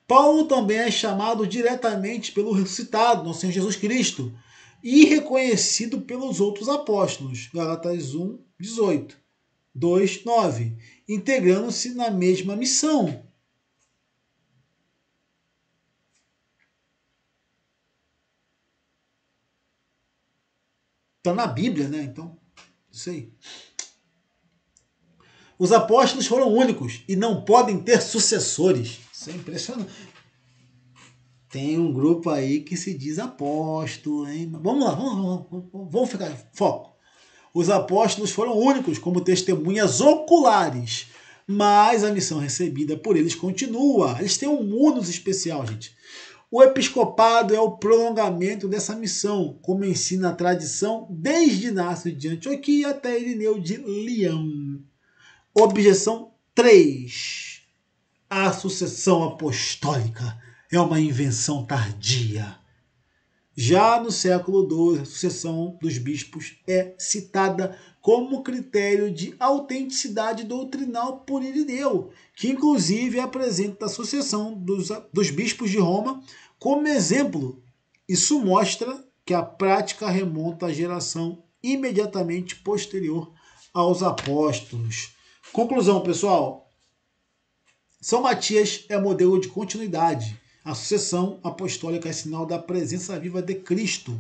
Paulo também é chamado diretamente pelo ressuscitado, nosso Senhor Jesus Cristo, e reconhecido pelos outros apóstolos, Gálatas 1, 18, 2, 9, integrando-se na mesma missão. Está na Bíblia, né? Então, isso aí. Os apóstolos foram únicos e não podem ter sucessores. Isso é impressionante. Tem um grupo aí que se diz apóstolo, hein? Vamos lá, vamos ficar foco. Os apóstolos foram únicos como testemunhas oculares, mas a missão recebida por eles continua. Eles têm um munus especial, gente. O episcopado é o prolongamento dessa missão, como ensina a tradição desde Inácio de Antioquia até Irineu de Leão. Objeção 3. A sucessão apostólica é uma invenção tardia. Já no século XII, a sucessão dos bispos é citada como critério de autenticidade doutrinal por Irineu, que inclusive apresenta a sucessão dos bispos de Roma como exemplo. Isso mostra que a prática remonta à geração imediatamente posterior aos apóstolos. Conclusão, pessoal. São Matias é modelo de continuidade. A sucessão apostólica é sinal da presença viva de Cristo.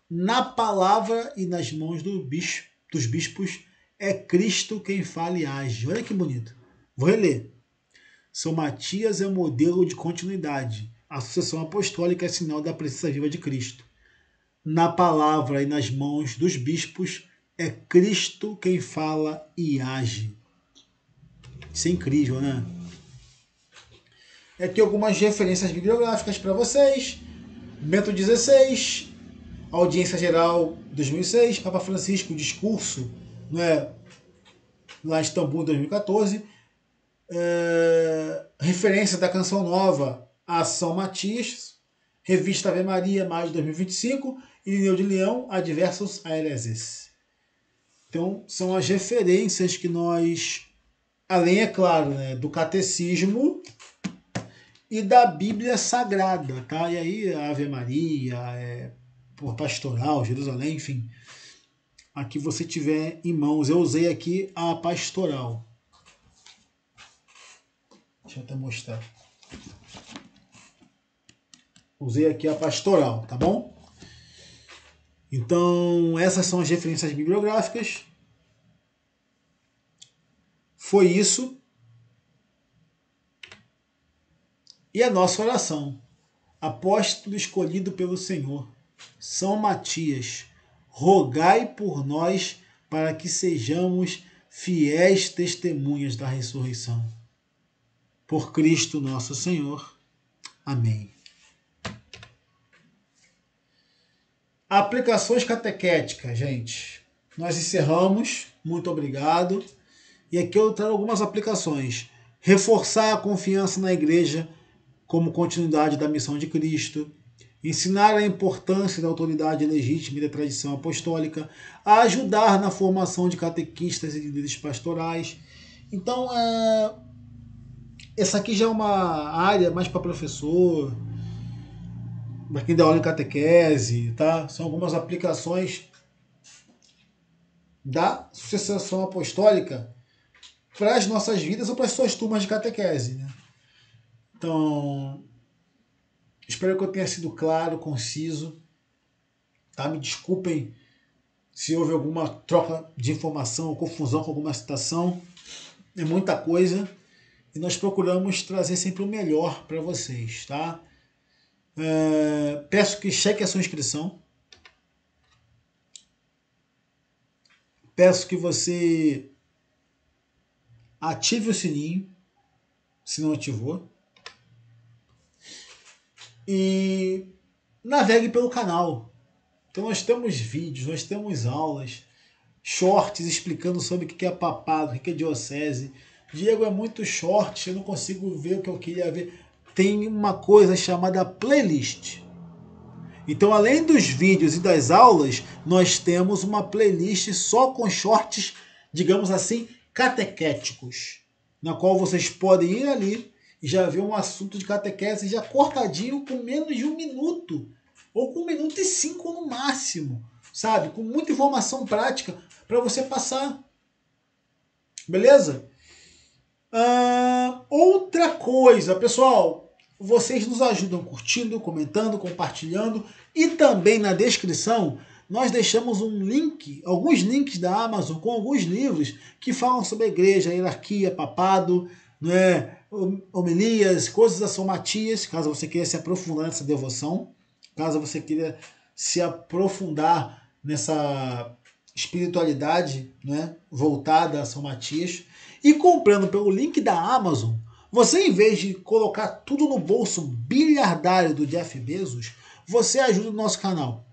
Na palavra e nas mãos dos bispos, é Cristo quem fala e age. Olha que bonito. Vou reler. São Matias é modelo de continuidade. A sucessão apostólica é sinal da presença viva de Cristo. Na palavra e nas mãos dos bispos, é Cristo quem fala e age. Isso é incrível, né? Aqui algumas referências bibliográficas para vocês. Bento XVI, Audiência Geral 2006, Papa Francisco, discurso, né, lá em Istambul 2014. Referência da Canção Nova a São Matias, Revista Ave Maria, maio de 2025, Irineu de Leão, Adversos Aereses. Então, são as referências que nós, além, é claro, né, do catecismo e da Bíblia Sagrada, tá? E aí a Ave Maria, por pastoral, Jerusalém, enfim, a que você tiver em mãos. Eu usei aqui a pastoral. Deixa eu até mostrar. Usei aqui a pastoral, tá bom? Então, essas são as referências bibliográficas. Foi isso. E a nossa oração. Apóstolo escolhido pelo Senhor, São Matias, rogai por nós para que sejamos fiéis testemunhas da ressurreição. Por Cristo nosso Senhor. Amém. Aplicações catequéticas, gente. Nós encerramos. Muito obrigado. E aqui eu trago algumas aplicações. Reforçar a confiança na igreja como continuidade da missão de Cristo. Ensinar a importância da autoridade legítima e da tradição apostólica. Ajudar na formação de catequistas e líderes pastorais. Então, essa aqui já é uma área mais para professor, para quem dá aula em catequese, tá? São algumas aplicações da sucessão apostólica para as nossas vidas ou para as suas turmas de catequese, né? Então, espero que eu tenha sido claro, conciso, tá? Me desculpem se houve alguma troca de informação ou confusão com alguma citação. É muita coisa e nós procuramos trazer sempre o melhor para vocês, tá? Peço que cheque a sua inscrição. Peço que você ative o sininho, se não ativou. E navegue pelo canal. Então nós temos vídeos, nós temos aulas, shorts explicando sobre o que é papado, o que é diocese. Diego, é muito short, eu não consigo ver o que eu queria ver. Tem uma coisa chamada playlist. Então, além dos vídeos e das aulas, nós temos uma playlist só com shorts, digamos assim, catequéticos, na qual vocês podem ir ali e já ver um assunto de catequese já cortadinho com menos de 1 minuto, ou com 1 minuto e 5 no máximo, sabe? Com muita informação prática para você passar. Beleza? Outra coisa, pessoal, vocês nos ajudam curtindo, comentando, compartilhando, e também na descrição nós deixamos um link, alguns links da Amazon com alguns livros que falam sobre a igreja, a hierarquia, papado, né, homilias, coisas da São Matias, caso você queira se aprofundar nessa devoção, caso você queira se aprofundar nessa espiritualidade, né, voltada a São Matias. E comprando pelo link da Amazon, você, em vez de colocar tudo no bolso bilhardário do Jeff Bezos, você ajuda o nosso canal.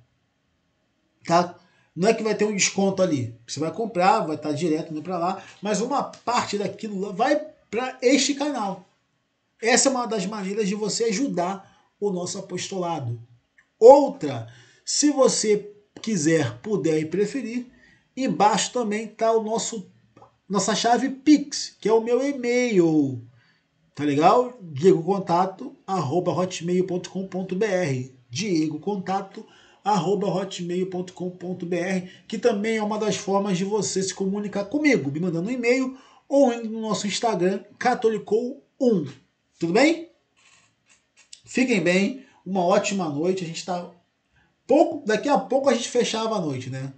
Tá? Não é que vai ter um desconto ali. Você vai comprar, vai estar direto indo para lá, mas uma parte daquilo vai para este canal. Essa é uma das maneiras de você ajudar o nosso apostolado. Outra, se você quiser, puder e preferir, embaixo também está o nossa chave Pix, que é o meu e-mail. Tá legal? diegocontato@hotmail.com.br. diegocontato@hotmail.com.br, que também é uma das formas de você se comunicar comigo, me mandando um e-mail ou indo no nosso Instagram, Catolicou1. Tudo bem? Fiquem bem, uma ótima noite. A gente tá daqui a pouco a gente fechava a noite, né?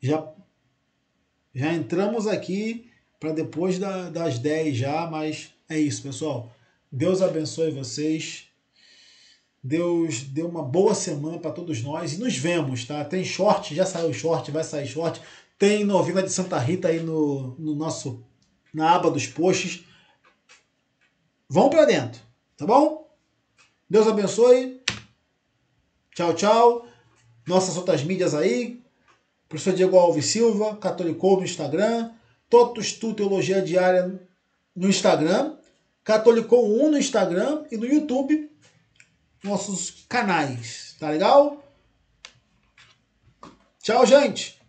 Já entramos aqui para depois das 10 já, mas é isso, pessoal. Deus abençoe vocês. Deus dê uma boa semana para todos nós e nos vemos, tá? Tem short, já saiu short, vai sair short. Tem novena de Santa Rita aí na aba dos posts. Vão para dentro, tá bom? Deus abençoe. Tchau, tchau. Nossas outras mídias aí. Professor Diego Alves Silva, Catolicou no Instagram. Totus Tu Teologia Diária no Instagram. Catolicou1 no Instagram e no YouTube. Nossos canais, tá legal? Tchau, gente!